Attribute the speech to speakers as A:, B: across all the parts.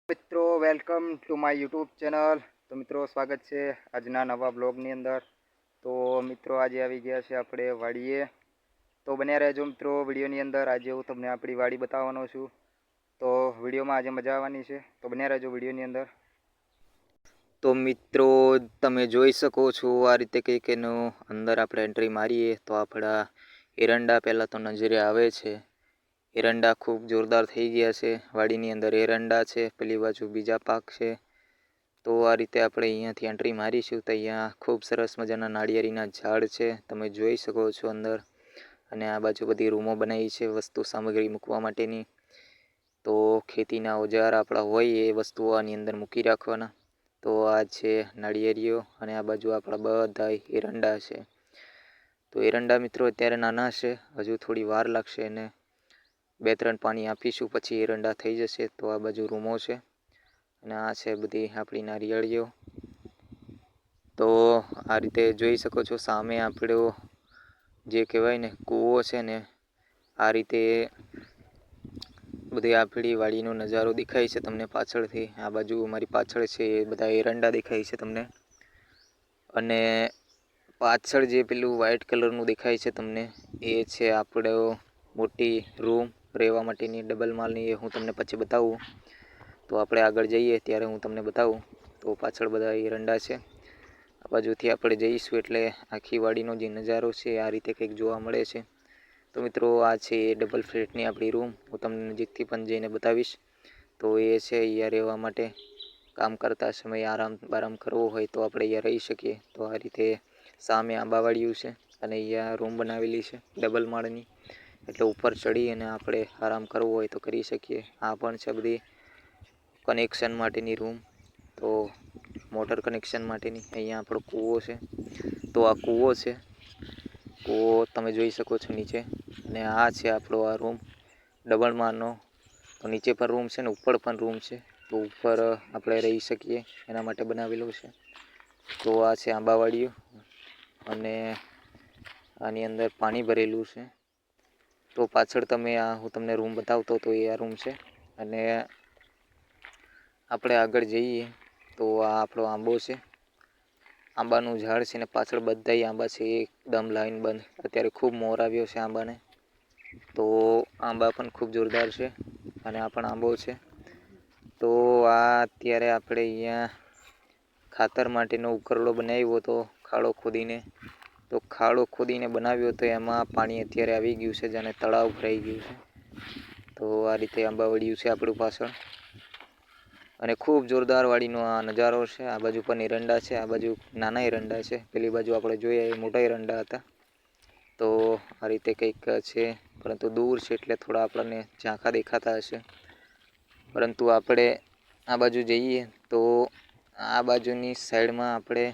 A: મિત્રો welcome to my YouTube channel. તો મિત્રો સ્વાગત છે આજના નવા બ્લોગની અંદર. તો મિત્રો આજે આવી ગયા છે આપણે વાડીએ. તો બન્યા રહેજો મિત્રો વિડીયોની અંદર. આજે હું તમને આપણી વાડી બતાવવાનો છું. તો વિડીયોમાં આજે મજા આવવાની છે, તો બન્યા રહેજો વિડીયોની અંદર. તો મિત્રો તમે જોઈ શકો છો આ રીતે કંઈક એનું અંદર આપણે એન્ટ્રી મારીએ તો આપણા એરંડા પહેલાં તો નજરે આવે છે. એરંડા ખૂબ જોરદાર થઈ ગયા છે. વાડીની અંદર એરંડા છે, પેલી બાજુ બીજા પાક છે. તો આ રીતે આપણે અહીંયાથી એન્ટ્રી મારીશું તો અહીંયા ખૂબ સરસ મજાના નાળિયેરીના ઝાડ છે, તમે જોઈ શકો છો અંદર. અને આ બાજુ બધી રૂમો બનાવી છે વસ્તુ સામગ્રી મૂકવા માટેની. તો ખેતીના ઓજાર આપણા હોય એ વસ્તુઓ આની અંદર મૂકી રાખવાના. તો આ છે નાળિયેરીઓ અને આ બાજુ આપણા બધા એરંડા છે. તો એરંડા મિત્રો અત્યારે નાના છે, હજુ થોડી વાર લાગશે અને 2-3 પાણી આપીશું પછી એરંડા થઈ જશે. તો આ બાજુ રૂમો છે અને આ છે બધી આપણી નારિયેળીઓ. તો આ રીતે જોઈ શકો છો સામે આપણો જે કહેવાય ને કૂવો છે ને, આ રીતે બધી આપણી વાડીનો નજારો દેખાય છે તમને પાછળથી. આ બાજુ મારી પાછળ છે એ બધા એરંડા દેખાય છે તમને. અને પાછળ જે પેલું વ્હાઇટ કલરનું દેખાય છે તમને એ છે આપણો મોટી રૂમ રહેવા માટેની ડબલ માલની. એ હું તમને પછી બતાવું. તો આપણે આગળ જઈએ ત્યારે હું તમને બતાવું. તો પાછળ બધા એરંડા છે. આ બાજુથી આપણે જઈશું એટલે આખી વાડીનો જે નજારો છે આ રીતે કંઈક જોવા મળે છે. તો મિત્રો આ છે એ ડબલ ફ્લેટની આપણી રૂમ. હું તમને નજીકથી પણ જઈને બતાવીશ. તો એ છે અહીંયા રહેવા માટે. કામ કરતા સમયે આરામ કરવો હોય તો આપણે અહીંયા રહી શકીએ. તો આ રીતે સામે આંબાવાડિયું છે અને અહીંયા રૂમ બનાવેલી છે ડબલ માળની. એટલે ઉપર ચડી અને આપણે આરામ કરવો હોય તો કરી શકીએ. આ પણ છે બધી કનેક્શન માટેની રૂમ. તો મોટર કનેક્શન માટેની. અહીંયા આપણો કૂવો છે. તો આ કૂવો છે, કૂવો તમે જોઈ શકો છો નીચે. અને આ છે આપણો આ રૂમ ડબલ માળનો. તો નીચે પણ રૂમ છે ને ઉપર પણ રૂમ છે. તો ઉપર આપણે રહી શકીએ એના માટે બનાવેલું છે. તો આ છે આંબાવાડિયું અને આની અંદર પાણી ભરેલું છે. તો પાછળ હું તમને રૂમ બતાવતો તો એ આ રૂમ છે. અને આપણે આગળ જઈએ તો આ આપણો આંબો છે, આંબાનું ઝાડ છે ને પાછળ બધાય આંબા છે એકદમ લાઈન બંધ. અત્યારે ખૂબ મોર આવ્યો છે આંબાને. તો આંબા પણ ખૂબ જોરદાર છે અને આ પણ આંબો છે. તો આ અત્યારે આપણે અહીંયા ખાતર માટેનો ઉકરડો બનાવ્યો હતો ખાડો ખોદીને. તો ખાડો ખોદીને બનાવ્યો તો એમાં પાણી અત્યારે આવી ગયું છે, જેને તળાવ ભરાઈ ગયું છે. તો આ રીતે આંબાવાડિયું છે આપણું પાછળ. અને ખૂબ જોરદાર વાડીનો આ નજારો છે. આ બાજુ પણ એરંડા છે, આ બાજુ નાના એરંડા છે. પેલી બાજુ આપણે જોઈએ એ મોટા એરંડા હતા. તો આ રીતે કંઈક છે, પરંતુ દૂર છે એટલે થોડા આપણને ઝાંખા દેખાતા હશે. પરંતુ આપણે આ બાજુ જઈએ તો આ બાજુની સાઈડમાં આપણે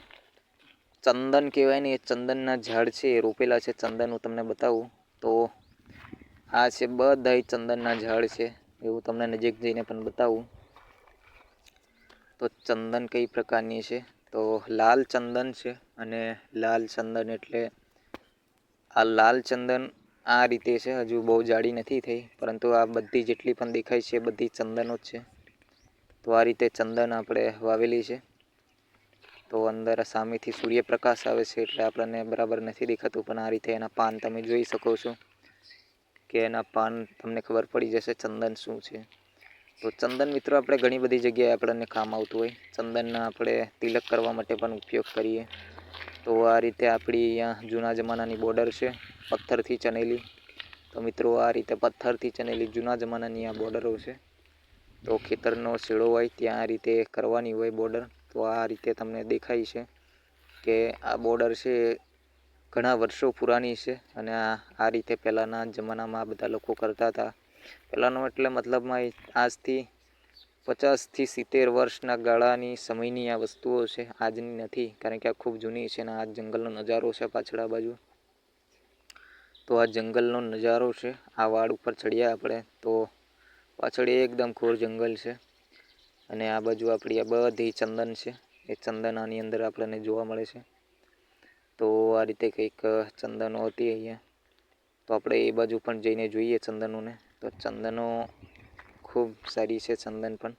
A: ચંદન કહેવાય ને, એ ચંદનના ઝાડ છે એ રોપેલા છે. ચંદન હું તમને બતાવું તો આ છે બધાય ચંદનના ઝાડ છે. એવું તમને નજીક જઈને પણ બતાવું. તો ચંદન કઈ પ્રકારની છે તો લાલ ચંદન છે. અને લાલ ચંદન એટલે આ લાલ ચંદન આ રીતે છે, હજુ બહુ જાડી નથી થઈ, પરંતુ આ બધી જેટલી પણ દેખાય છે બધી ચંદનો જ છે. તો આ રીતે ચંદન આપણે વાવેલી છે. તો અંદર સામેથી સૂર્યપ્રકાશ આવે છે એટલે આપણને બરાબર નથી દેખાતું, પણ આ રીતે એના પાન તમે જોઈ શકો છો કે એના પાન તમને ખબર પડી જશે ચંદન શું છે. તો ચંદન મિત્રો આપણે ઘણી બધી જગ્યાએ આપણને કામ આવતું હોય. ચંદનના આપણે તિલક કરવા માટે પણ ઉપયોગ કરીએ. તો આ રીતે આપણી અહીંયા જૂના જમાનાની બોર્ડર છે પથ્થરથી ચણેલી. તો મિત્રો આ રીતે પથ્થરથી ચણેલી જૂના જમાનાની આ બોર્ડરો છે. તો ખેતરનો છેડો હોય ત્યાં આ રીતે કરવાની હોય બોર્ડર. તો આ રીતે તમને દેખાય છે કે આ બોર્ડર છે ઘણા વર્ષો પુરાની છે. અને આ રીતે પહેલાંના જમાનામાં આ બધા લોકો કરતા હતા. પહેલાંનો એટલે મતલબમાં આજથી 50 થી 70 વર્ષના ગાળાની સમયની આ વસ્તુઓ છે, આજની નથી. કારણ કે આ ખૂબ જૂની છે અને આ જંગલનો નજારો છે પાછળ આ બાજુ. તો આ જંગલનો નજારો છે. આ વાડ ઉપર ચડ્યા આપણે તો પાછળ એકદમ ઘોર જંગલ છે. અને આ બાજુ આપણી આ બધી ચંદન છે. એ ચંદન આની અંદર આપણને જોવા મળે છે. તો આ રીતે કંઈક ચંદનો હતી અહીંયા. તો આપણે એ બાજુ પણ જઈને જોઈએ ચંદનોને. તો ચંદનો ખૂબ સારી છે ચંદન પણ.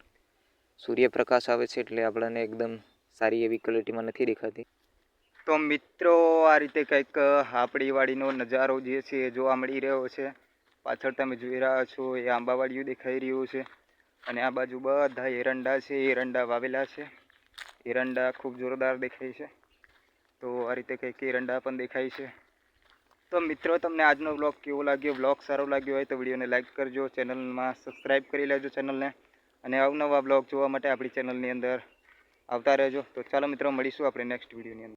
A: સૂર્યપ્રકાશ આવે છે એટલે આપણને એકદમ સારી એવી ક્વોલિટીમાં નથી દેખાતી.
B: તો મિત્રો આ રીતે કંઈક આપણી વાડીનો નજારો જે છે એ જોવા મળી રહ્યો છે. પાછળ તમે જોઈ રહ્યા છો એ આંબાવાડીયું દેખાઈ રહ્યું છે અને આ બાજુ બધા એરંડા છે, એરંડા વાવેલા છે. એરંડા ખૂબ જોરદાર દેખાય છે. તો આ રીતે કંઈક એરંડા પણ દેખાય છે. તો મિત્રો તમને આજનો વ્લોગ કેવો લાગ્યો? વ્લોગ સારો લાગ્યો હોય તો વિડીયોને લાઇક કરજો, ચેનલમાં સબસ્ક્રાઈબ કરી લેજો ચેનલને, અને અવનવા વ્લોગ જોવા માટે આપણી ચેનલની અંદર આવતા રહેજો. તો ચાલો મિત્રો મળીશું આપણે નેક્સ્ટ વિડીયોની અંદર.